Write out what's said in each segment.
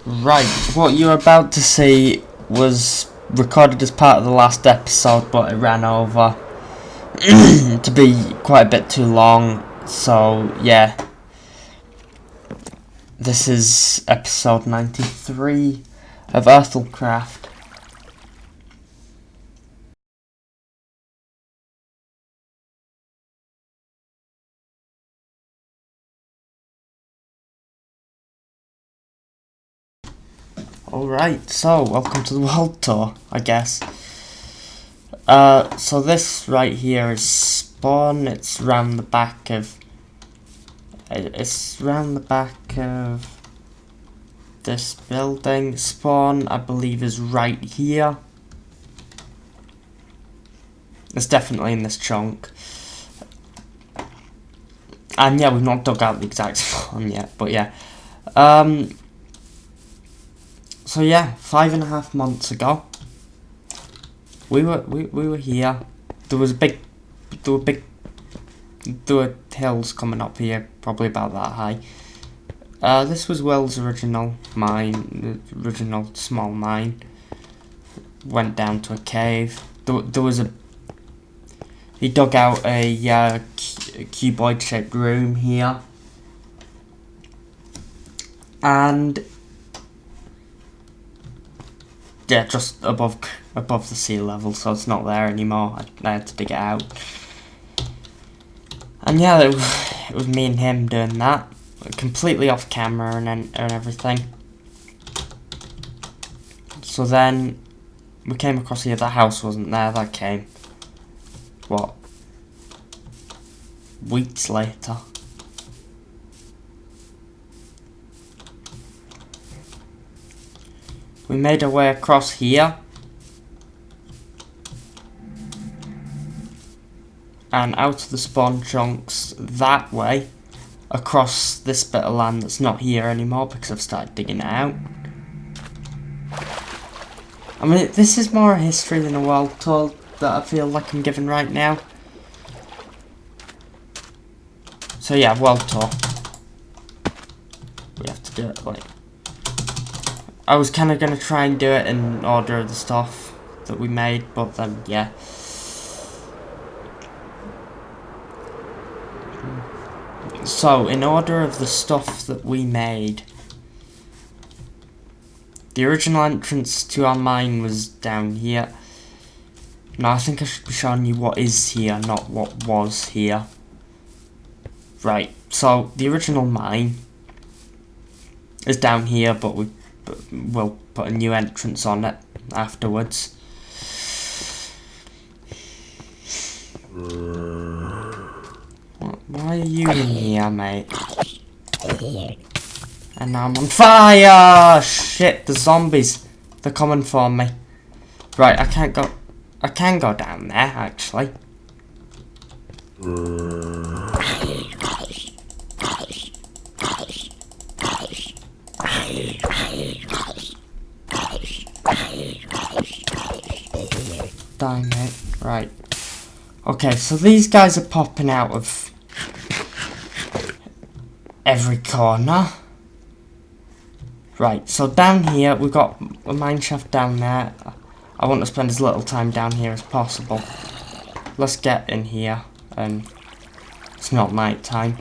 Right, what you're about to see was recorded as part of the last episode, but it ran over to be quite a bit too long, so yeah. This is episode 93 of Oethelcraft. Alright, so welcome to the world tour, I guess. So this right here is spawn. It's round the back of this building. Spawn, I believe, is right here. It's definitely in this chunk. And yeah, we've not dug out the exact spawn yet, but yeah. So yeah, 5.5 months ago, we were here. There were hills coming up here, probably about that high. This was Will's original mine, original small mine. Went down to a cave. He dug out a cuboid-shaped room here, and yeah, just above the sea level, so it's not there anymore. I had to dig it out, and yeah, it was me and him doing that, completely off camera and everything. So then we came across here. The house wasn't there. That came, what, weeks later. We made our way across here, and out of the spawn chunks that way, across this bit of land that's not here anymore because I've started digging it out. I mean, this is more a history than a world tour that I feel like I'm giving right now. So yeah, world tour. We have to do it like... I was kind of going to try and do it in order of the stuff that we made, but then, yeah. So, in order of the stuff that we made, the original entrance to our mine was down here. Now, I think I should be showing you what is here, not what was here. Right, so the original mine is down here, but we'll put a new entrance on it afterwards. Why are you in here, mate? And now I'm on fire! Shit, the zombies. They're coming for me. Right, I can go down there, actually. Die, mate. Right. Okay, so these guys are popping out of every corner. Right, so down here, we've got a mine shaft down there. I want to spend as little time down here as possible. Let's get in here, and it's not night time.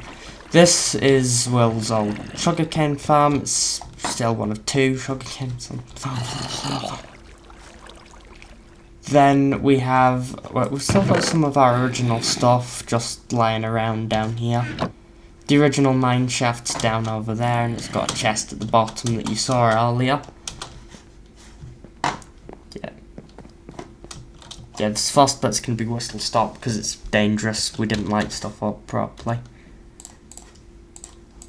This is Will's old sugarcane farm. It's still one of 2 sugarcane farms. Then we have, well, we've still got some of our original stuff just lying around down here. The original mine shaft's down over there, and it's got a chest at the bottom that you saw earlier. Yeah, this first bit's going to be whistle stop because it's dangerous. We didn't light stuff up properly.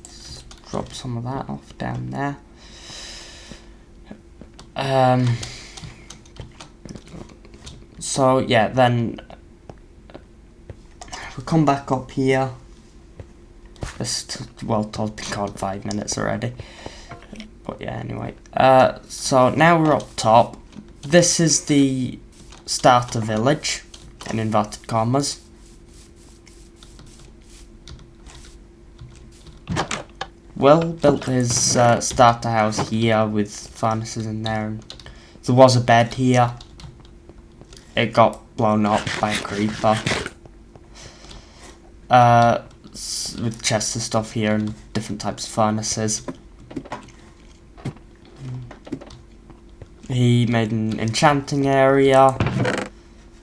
Let's drop some of that off down there. So yeah, then we come back up here. This world tour's been called 5 minutes already. But yeah, anyway. So now we're up top. This is the starter village, in inverted commas. Will built his starter house here with furnaces in there. And there was a bed here. It got blown up by a creeper. With chests of stuff here and different types of furnaces. He made an enchanting area,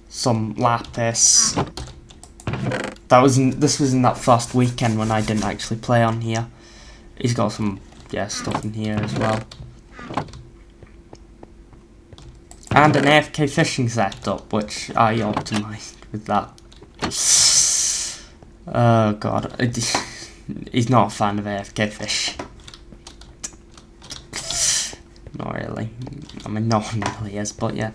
some lapis. This was in that first weekend when I didn't actually play on here. He's got some stuff in here as well. And an AFK fishing setup, which I optimised with that. Oh god, he's not a fan of AFK fish. Not really. I mean, no one really is, but yeah.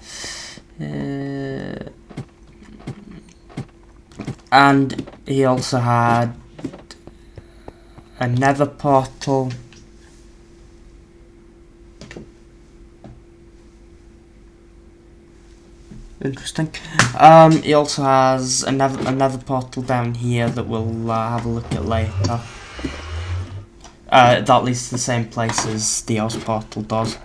And he also had a nether portal. Interesting. He also has another portal down here that we'll have a look at later. That leads to the same place as the house portal does.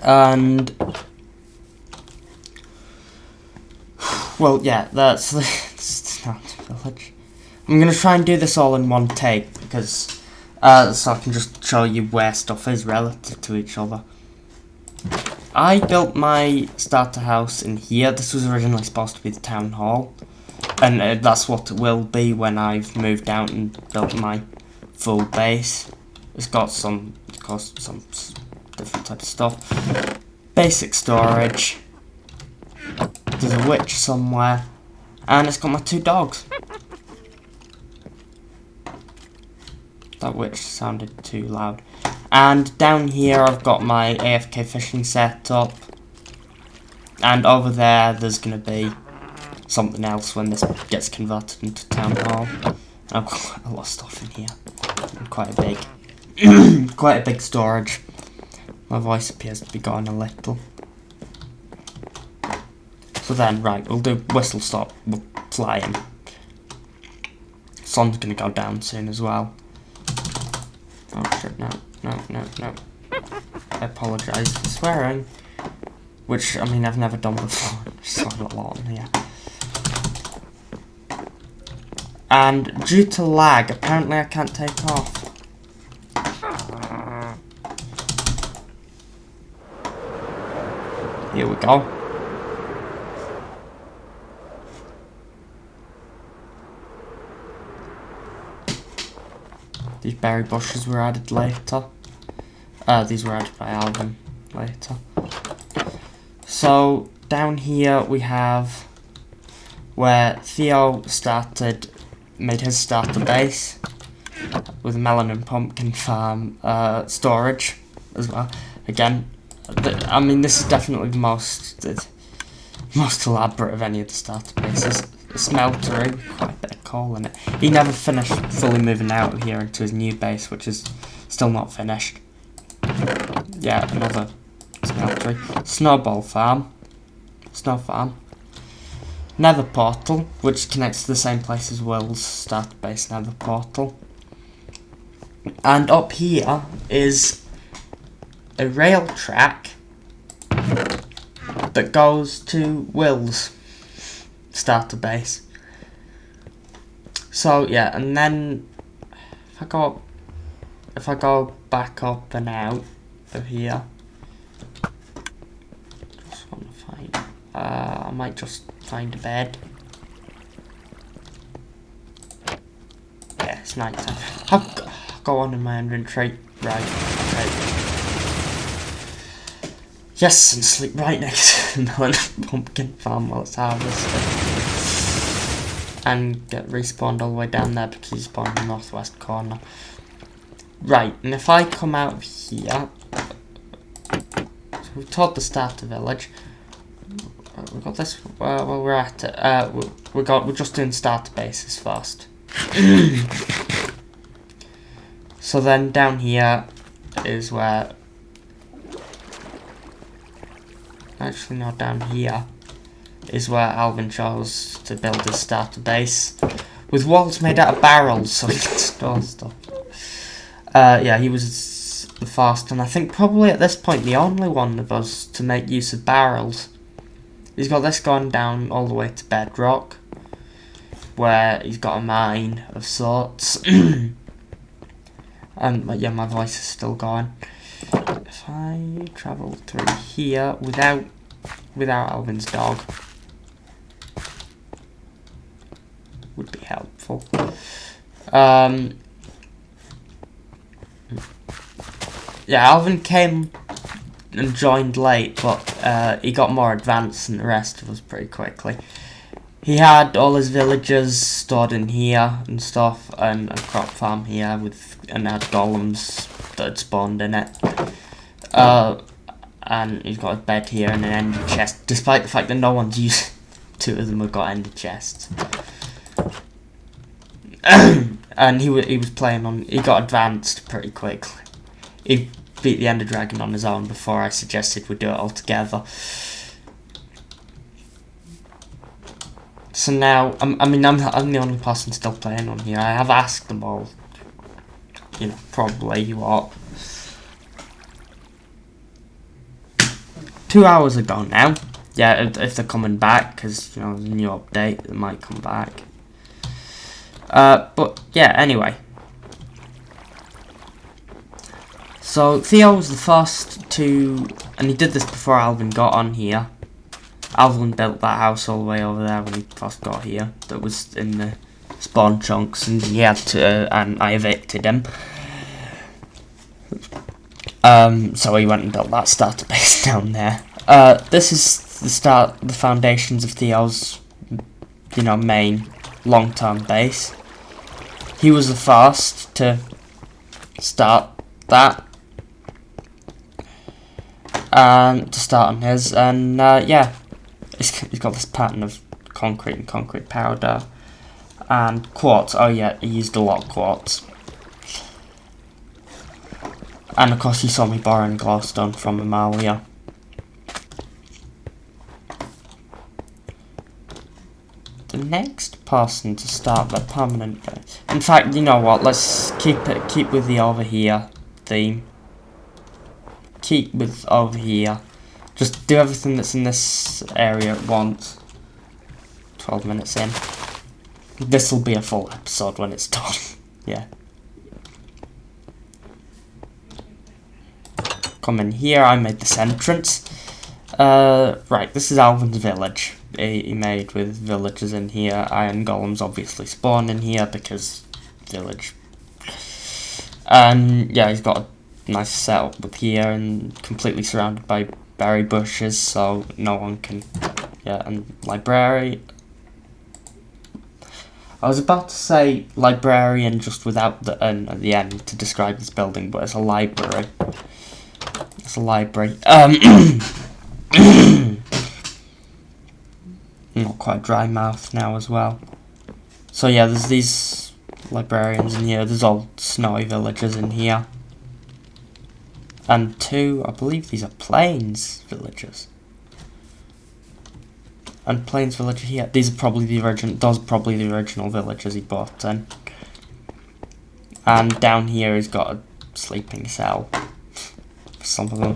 And well, yeah, that's not the village. I'm gonna try and do this all in one take because so I can just show you where stuff is relative to each other. I built my starter house in here. This was originally supposed to be the town hall, and that's what it will be when I've moved out and built my full base. It's got some, of course, some different type of stuff. Basic storage. There's a witch somewhere, and it's got my 2 dogs. That witch sounded too loud. And down here I've got my AFK fishing setup. And over there's going to be something else when this gets converted into town hall. And I've got quite a lot of stuff in here. And quite a big, quite a big storage. My voice appears to be going a little. So then, right, we'll do whistle stop. We're flying. Sun's going to go down soon as well. Oh shit, no. I apologise for swearing. Which, I mean, I've never done before. I've sworn a lot on here. And due to lag, apparently I can't take off. Here we go. These berry bushes were added later. These were added by Alvin later. So down here we have where Theo made his starter base with melon and pumpkin farm storage as well. Again, I mean, this is definitely the most elaborate of any of the starter bases. A smeltery, quite a bit of coal in it. He never finished fully moving out of here into his new base, which is still not finished. Yeah, another smeltery. Snowball farm. Snow farm. Nether portal, which connects to the same place as Will's starter base nether portal. And up here is a rail track that goes to Will's starter base. So yeah, and then if I go back up and out of here, just want to find I might just find a bed. Yeah, it's night time. I'll go on in my inventory. Right. Yes, and sleep right next to the melon pumpkin farm while it's harvested. And get respawned all the way down there because he's spawned in the northwest corner. Right, and if I come out of here, so we've toured the starter village. We've got this. Well, we're at it. We're just doing starter bases first. So then down here is where actually no, down here is where Alvin chose to build his starter base. With walls made out of barrels, so he can store stuff. Yeah, he was the first, and I think probably at this point the only one of us to make use of barrels. He's got this going down all the way to bedrock, where he's got a mine of sorts. But yeah, my voice is still going. If I travel through here without Alvin's dog, would be helpful. Yeah, Alvin came and joined late, but he got more advanced than the rest of us pretty quickly. He had all his villagers stored in here and stuff, and a crop farm here and had golems that had spawned in it. And he's got a bed here and an ender chest, despite the fact that no one's used. Two of them have got ender chests. And he was playing on. He got advanced pretty quickly. He beat the Ender Dragon on his own before I suggested we do it all together. So now, I'm the only person still playing on here. I have asked them all, you know, probably what, 2 hours ago now. Yeah, if they're coming back, because, you know, there's a new update, they might come back. But yeah, anyway. So Theo was the first to, and he did this before Alvin got on here. Alvin built that house all the way over there when he first got here. That was in the spawn chunks, and he had to, and I evicted him. So he went and built that starter base down there. This is the foundations of Theo's, you know, main long-term base. He was the first to start that. To start on his, and yeah, he's got this pattern of concrete and concrete powder and quartz. Oh yeah, he used a lot of quartz. And of course you saw me borrowing glowstone from Amalia. The next person to start their permanent base. In fact, you know what, let's keep with the over here theme. Keep with over here. Just do everything that's in this area at once. 12 minutes in. This will be a full episode when it's done. Yeah. Come in here, I made this entrance. Right, this is Alvin's village. He made with villagers in here. Iron golems obviously spawn in here because village. And yeah, he's got a nice setup with here and completely surrounded by berry bushes, so no one can. Yeah, and library. I was about to say librarian just without the N at the end to describe this building, but it's a library. It's a library. Not quite dry mouth now as well. So yeah, there's these librarians in here. There's all snowy villagers in here. And two, I believe these are plains villagers. And plains villager here. These are probably the original. Those are probably the original villagers he bought in. And down here he's got a sleeping cell. For some of them.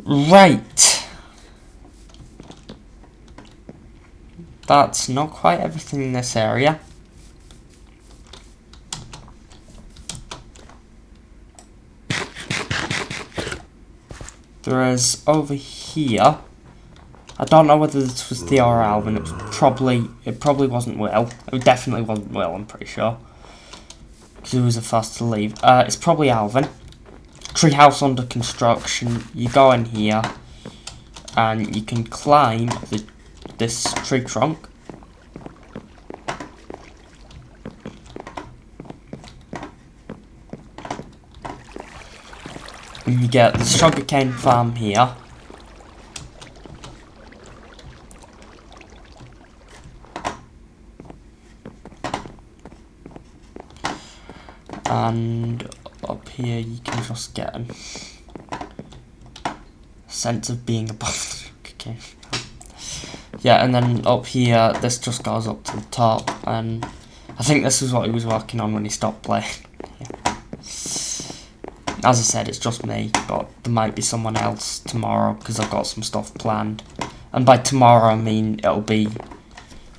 Right. That's not quite everything in this area. There is over here. I don't know whether this was Theo or Alvin. It probably wasn't Will. It definitely wasn't Will, I'm pretty sure. Because he was the first to leave. It's probably Alvin. Treehouse under construction. You go in here and you can climb this tree trunk. And you get the sugarcane farm here. And up here you can just get sense of being above the okay. Yeah, and then up here, this just goes up to the top, and I think this is what he was working on when he stopped playing. Yeah. As I said, it's just me, but there might be someone else tomorrow, because I've got some stuff planned. And by tomorrow, I mean it'll be,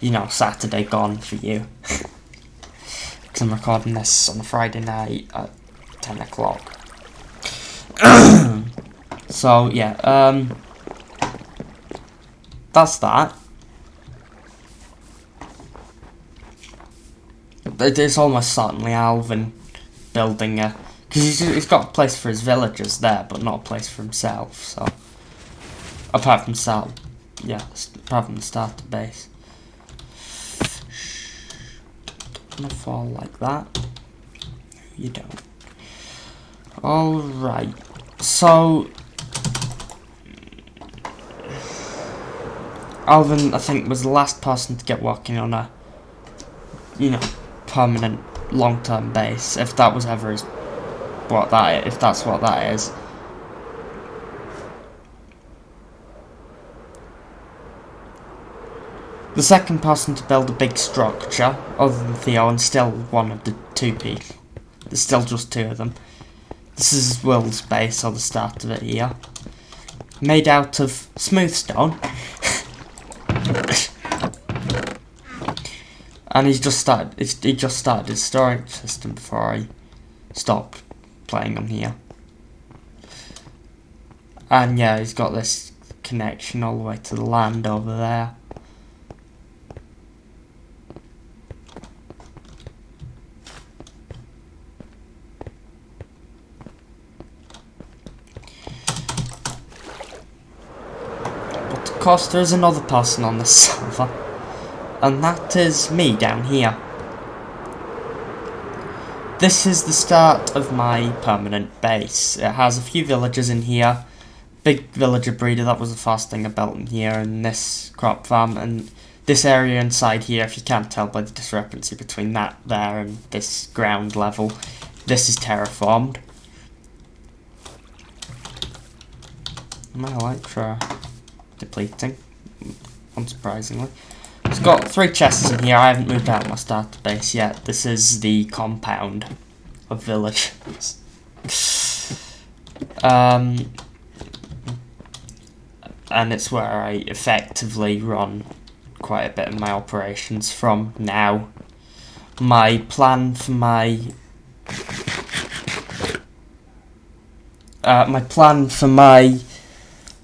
you know, Saturday gone for you. Because I'm recording this on Friday night at 10 o'clock. So, yeah, that's that. It's almost certainly Alvin building a... Because he's got a place for his villagers there, but not a place for himself, so... Apart from apart from the starter base. I'm gonna fall like that. You don't. Alright, so... Alvin, I think, was the last person to get working on a, you know, permanent, long-term base, if that was ever if that's what that is. The second person to build a big structure, other than Theo, and still one of the two people. There's still just two of them. This is Will's base, or the start of it here. Made out of smooth stone. And he just started his storage system before I stopped playing on here. And yeah, he's got this connection all the way to the land over there. But of course there is another person on this server. And that is me down here. This is the start of my permanent base. It has a few villagers in here. Big villager breeder, that was the first thing I built in here, and this crop farm, and this area inside here, if you can't tell by the discrepancy between that there and this ground level, this is terraformed. My elytra depleting, unsurprisingly. It's got 3 chests in here. I haven't moved out my starter base yet. This is the compound of villagers. And it's where I effectively run quite a bit of my operations from now. My plan for my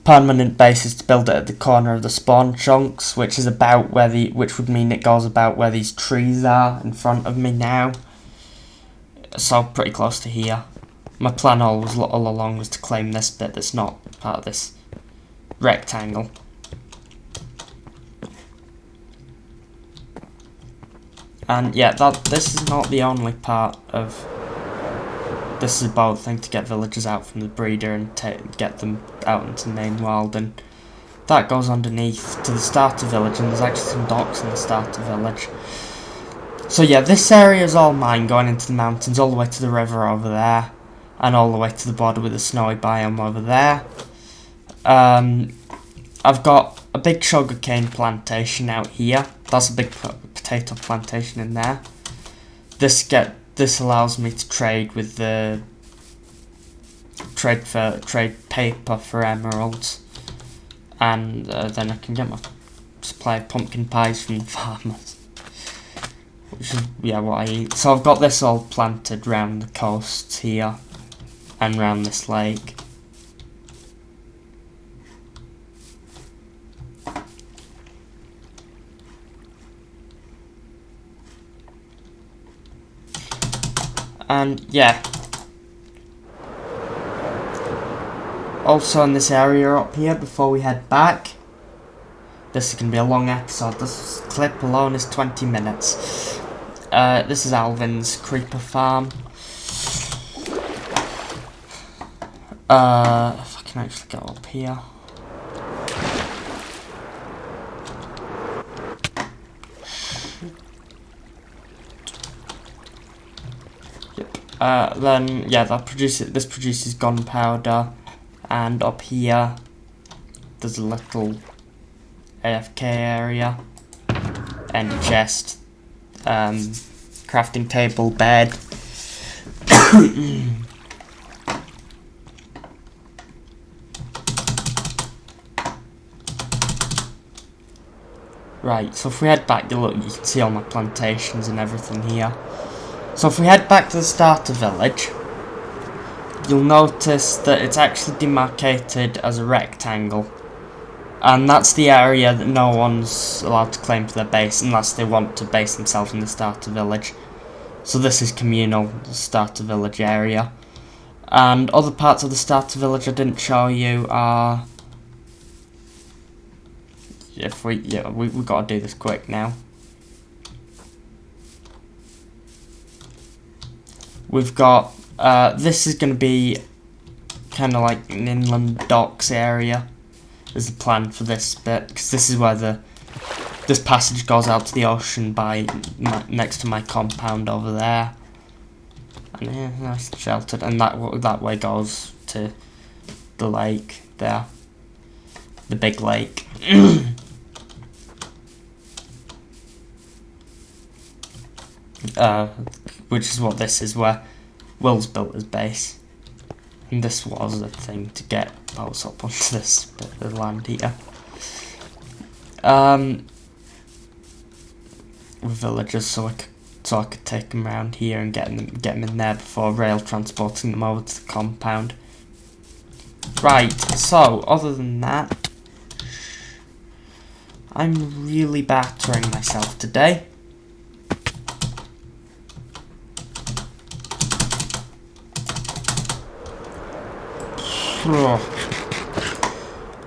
permanent base is to build it at the corner of the spawn chunks, which is about which would mean it goes about where these trees are in front of me now. So pretty close to here. My plan all along was to claim this bit that's not part of this rectangle. And yeah, this is not the only part of... This is a bold thing to get villagers out from the breeder and get them out into the main world, and that goes underneath to the starter village, and there's actually some docks in the starter village. So yeah, this area is all mine, going into the mountains, all the way to the river over there, and all the way to the border with the snowy biome over there. I've got a big sugarcane plantation out here. That's a big potato plantation in there. This allows me to trade with the trade paper for emeralds, and then I can get my supply of pumpkin pies from the farmers, which is what I eat. So I've got this all planted round the coasts here and round this lake. And yeah, also in this area up here, before we head back, this is going to be a long episode. This clip alone is 20 minutes. This is Alvin's creeper farm. If I can actually go up here. Then yeah, this produces gunpowder, and up here there's a little AFK area, and a chest, crafting table, bed. Right, so if we head back, look, you can see all my plantations and everything here. So if we head back to the starter village, you'll notice that it's actually demarcated as a rectangle. And that's the area that no one's allowed to claim for their base unless they want to base themselves in the starter village. So this is communal, the starter village area. And other parts of the starter village I didn't show you are... we gotta do this quick now. We've got, this is gonna be kind of like an inland docks area. Is the plan for this bit, because this is where this passage goes out to the ocean by next to my compound over there, and yeah, nice and sheltered, and that way goes to the lake there, the big lake. Which is what this is, where Will's built his base. And this was a thing to get boats up onto this bit of land here. With villagers, so I could take them around here and get them in there before rail transporting them over to the compound. Right, so other than that, I'm really battering myself today.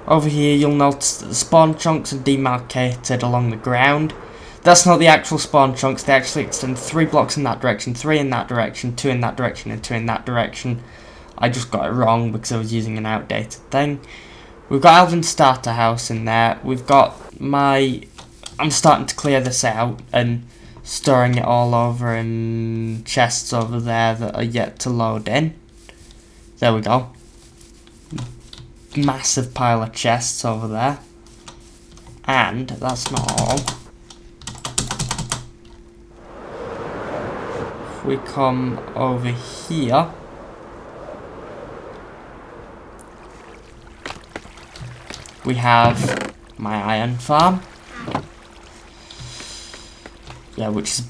Over here you'll notice that the spawn chunks are demarcated along the ground. That's not the actual spawn chunks, they actually extend 3 blocks in that direction, 3 in that direction, 2 in that direction, and 2 in that direction. I just got it wrong because I was using an outdated thing. We've got Alvin's starter house in there. We've got I'm starting to clear this out and storing it all over in chests over there that are yet to load in. There we go. Massive pile of chests over there. And that's not all. If we come over here, we have my iron farm. Yeah, which is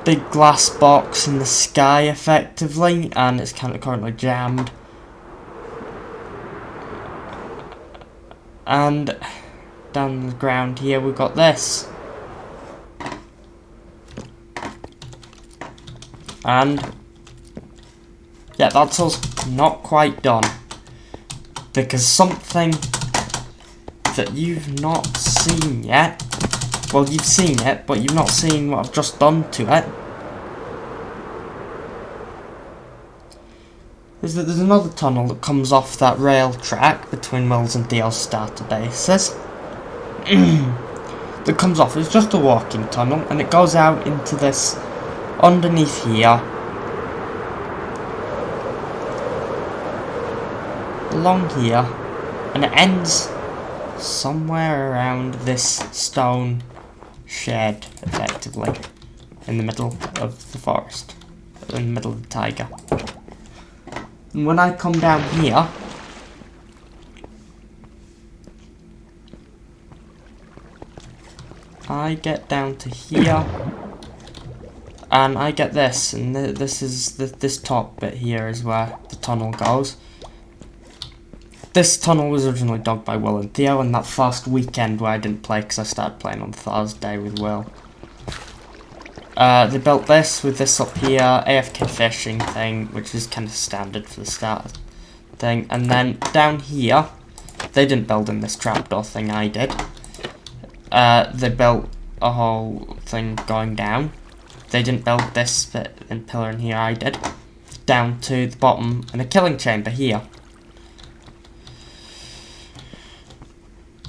big glass box in the sky effectively, and it's kind of currently jammed. And down the ground here we've got this. And yeah, that's us not quite done, because something that you've not seen yet, well, you've seen it, but you've not seen what I've just done to it, is that there's another tunnel that comes off that rail track between Mills and Theo's starter bases. That comes off. It's just a walking tunnel, and it goes out into this underneath here, along here, and it ends somewhere around this stone shed, effectively, in the middle of the forest, in the middle of the taiga. And when I come down here, I get down to here, and I get this, and this is this top bit here is where the tunnel goes. This tunnel was originally dug by Will and Theo, and that first weekend where I didn't play because I started playing on Thursday with Will. They built this with this up here, AFK fishing thing, which is kind of standard for the start thing. And then down here, they didn't build in this trapdoor thing, I did. They built a whole thing going down. They didn't build this bit and pillar in here, I did. Down to the bottom, and a killing chamber here.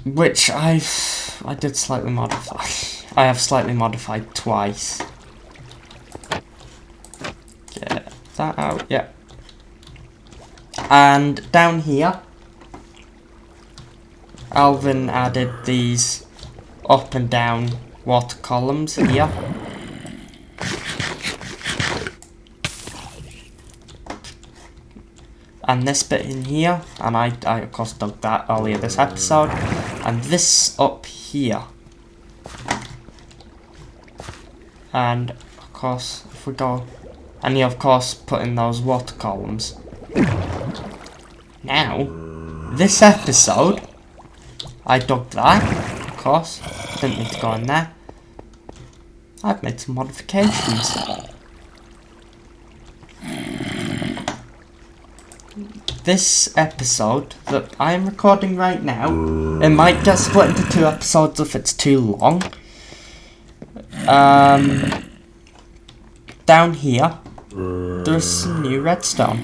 Which I did slightly modify. I have slightly modified twice. Get that out, yeah. And down here, Alvin added these up and down water columns here. And this bit in here, and I of course dug that earlier this episode, and this up here. And of course, if we go, and you of course put in those water columns. Now, this episode, I dug that, of course, didn't need to go in there. I've made some modifications. This episode that I am recording right now, it might get split into 2 episodes if it's too long. Down here, there's some new redstone,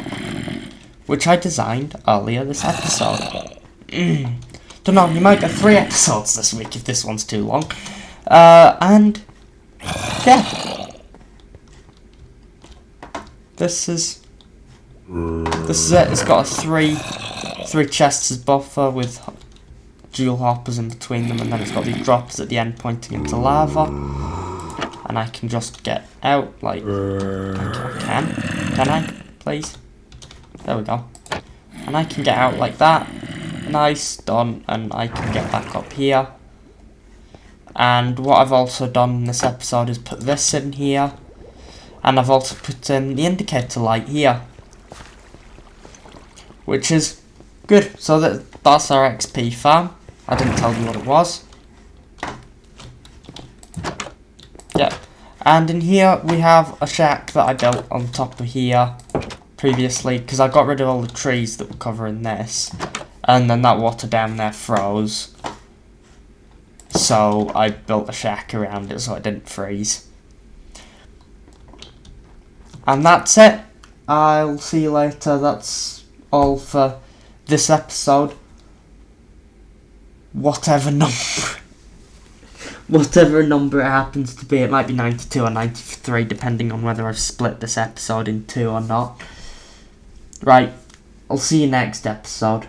which I designed earlier this episode. Don't know, you might get 3 episodes this week if this one's too long. And yeah, this is it. It's got a 3 chests as buffer with jewel hoppers in between them, and then it's got these drops at the end pointing into lava. And I can just get out like I can I please? There we go. And I can get out like that. Nice, done, and I can get back up here. And what I've also done in this episode is put this in here, and I've also put in the indicator light here, which is good. So that's our XP farm. I didn't tell you what it was. Yeah, and in here we have a shack that I built on top of here previously, because I got rid of all the trees that were covering this, and then that water down there froze. So I built a shack around it so it didn't freeze. And that's it. I'll see you later. That's all for this episode. Whatever number it happens to be. It might be 92 or 93 depending on whether I've split this episode in 2 or not. Right, I'll see you next episode.